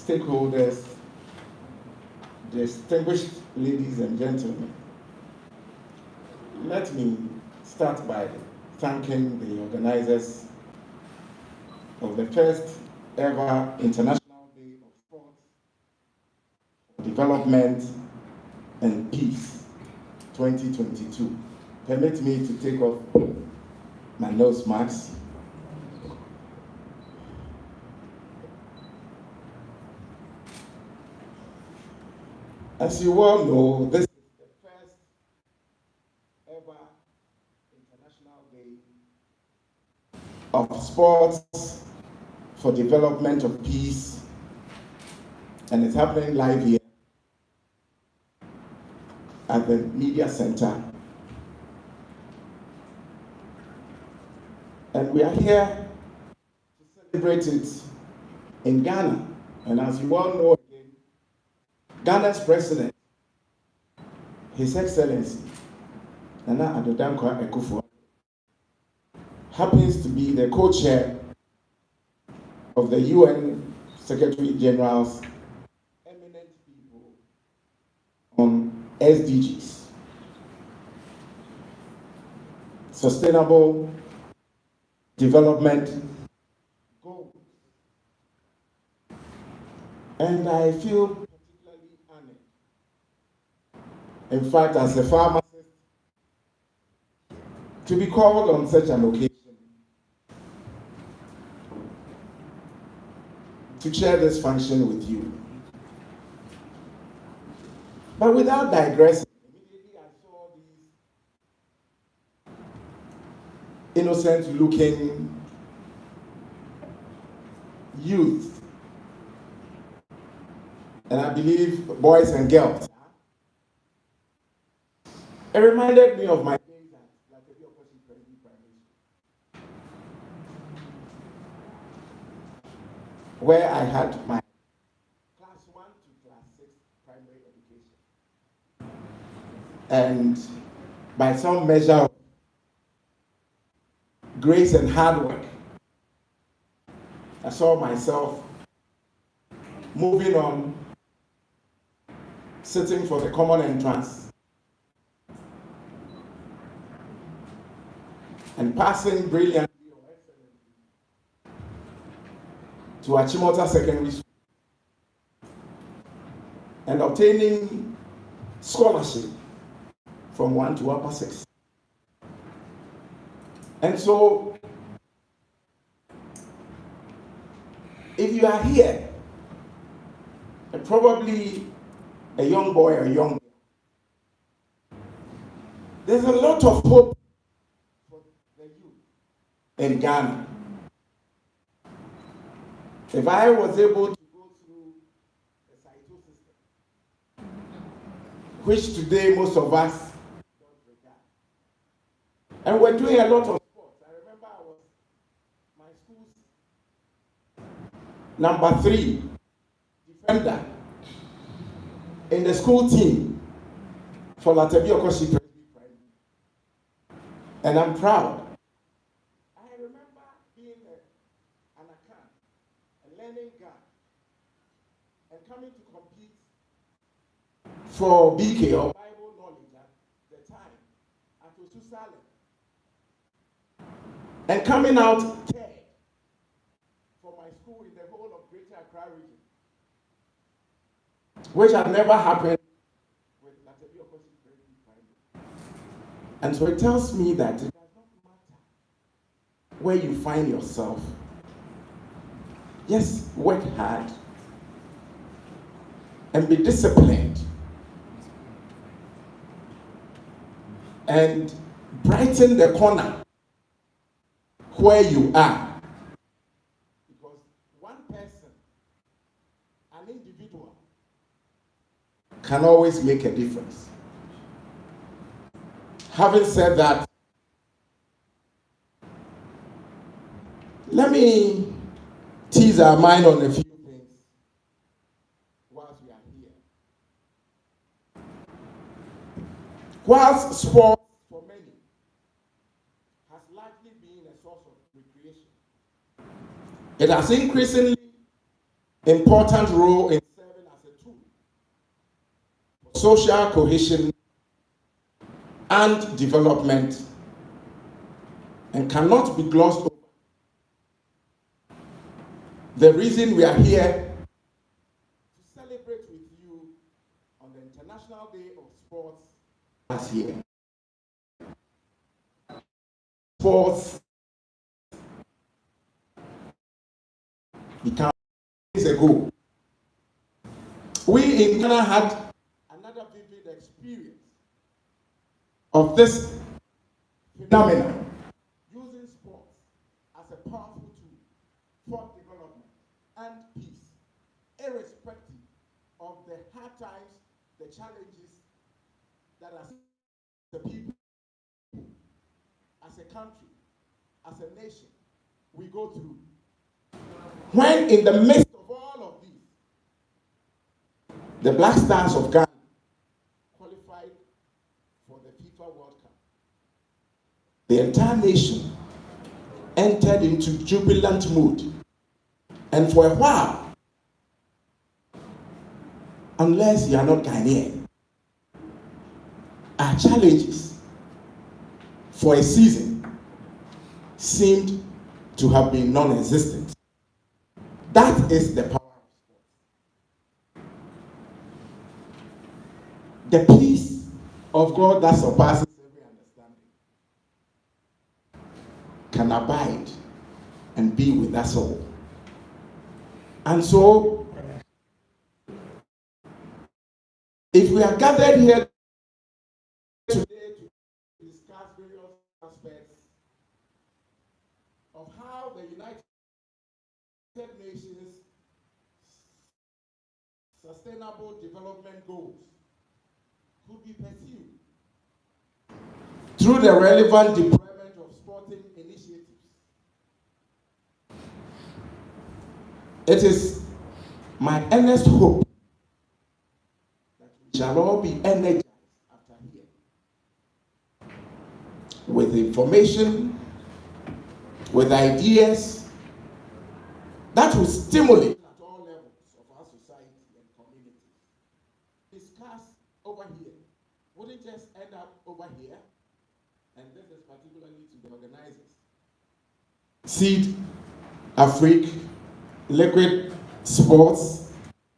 stakeholders, distinguished ladies and gentlemen, let me start by thanking the organizers of the first ever International Day of Sports, Development and Peace 2022. Permit me to take off my nose mask. As you all know, this is the first ever International Day of Sports for Development of Peace, and it's happening live here at the Media Center. And we are here to celebrate it in Ghana. And as you all know, Ghana's president, His Excellency Nana Addo Dankwa Akufo-Addo, happens to be the co-chair of the UN Secretary General's eminent people on SDGs, Sustainable Development Goals. And I feel particularly honored. In fact, as a pharmacist, to be called on such an occasion to share this function with you. But without digressing, immediately I saw these innocent-looking youth, and I believe boys and girls. It reminded me of my days at Latebia Okosi Presby Primary School, where I had my class 1 to class 6 primary education. And by some measure of grace and hard work, I saw myself moving on, sitting for the common entrance, and passing brilliantly or excellently to Achimota Secondary School and obtaining scholarship from 1 to upper 6. And so, if you are here, and probably a young boy or a young girl, there's a lot of hope for the youth in Ghana. If I was able to go through the Saito system, which today most of us don't regard, and we're doing a lot of sports. I remember I was my school's number 3 defender in the school team for Latebia Okosi Presby Primary. And I'm proud. I remember being an account, a learning guy, and coming to compete for BK or Bible knowledge at the time at Osu Salem, and coming out third for my school in the whole of Greater Accra region, which had never happened with Latebia Okosi Presby Primary. And so it tells me that it does not matter where you find yourself. Just work hard and be disciplined and brighten the corner where you are. Because one person, an individual, can always make a difference. Having said that, let me tease our mind on a few things whilst we are here. Whilst sport for many has largely been a source of recreation, it has increasingly important role in serving as a tool for social cohesion and development and cannot be glossed over. The reason we are here to celebrate with you on the International Day of Sports last year. Sports became years ago. We in Ghana had another vivid experience of this phenomenon, using sports as a powerful tool for development and peace, irrespective of the hard times, the challenges that as a people, as a country, as a nation, we go through. When in the midst of all of these, the Black Stars of Ghana qualified for the FIFA World Cup, the entire nation entered into jubilant mood. And for a while, unless you are not Ghanaian, our challenges for a season seemed to have been non-existent. That is the power of sport. The peace of God that surpasses every understanding can abide and be with us all. And so, if we are gathered here today to discuss various aspects of how the United Nations Sustainable Development Goals could be pursued through the relevant deployment of sporting initiatives, it is my earnest hope that we shall all be energized after here with information, with ideas that will stimulate at all levels of our society and community. Discuss over here wouldn't just end up over here, and this is particularly to the organizers. Seed, Afrique, Liquid Sports,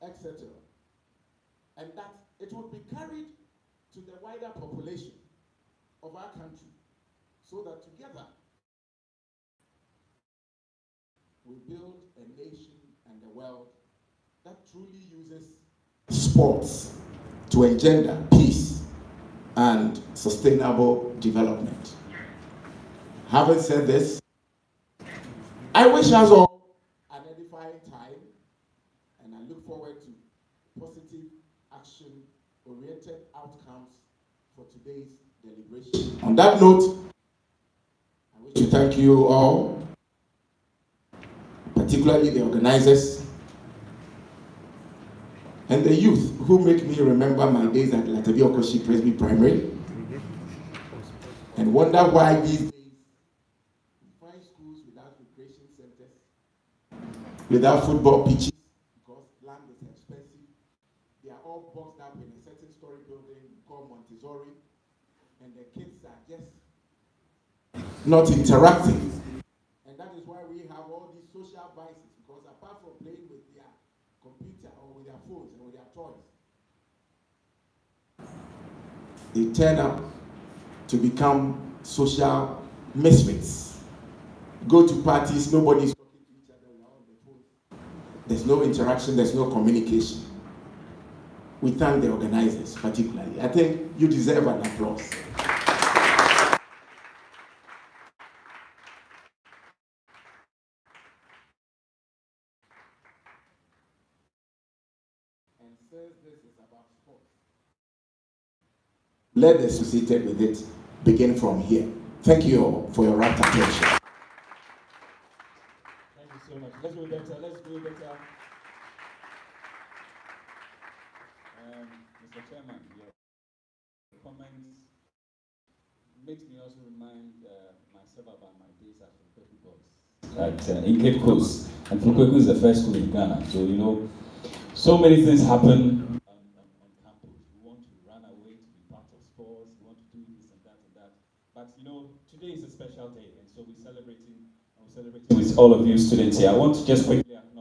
etc. And that it would be carried to the wider population of our country so that together we build a nation and a world that truly uses sports to engender peace and sustainable development. Having said this, I wish us all an edifying time, and I look forward to positive action-oriented outcomes for today's deliberation. On that note, I wish to thank you all, particularly the organizers and the youth who make me remember my days at Latabi Okoshi Presby Primary and wonder why these days we find schools without recreation centers, without football pitches, because land is expensive. They are all boxed up in a certain story building called Montessori, and the kids are just not interacting. And that is why we have all these social vices, because apart from playing with their computer or with their phones or with their toys, they turn up to become social misfits. Go to parties, nobody's talking to each other, we're all on the phone. There's no interaction, there's no communication. We thank the organizers particularly. I think you deserve an applause. And since this is about sports, let the associated with it begin from here. Thank you all for your rapt attention. Thank you so much. Let's do it better. Let's do it better. Mr. Chairman, your comments makes me also remind myself about my days at the Pepe Boys. in Cape Coast. And Fukweku is the first school in Ghana. So, so many things happen on campus. We want to run away to be part of sports. We want to do this and that and that. But, today is a special day. And so we're celebrating with all of you students here. I want to just quickly acknowledge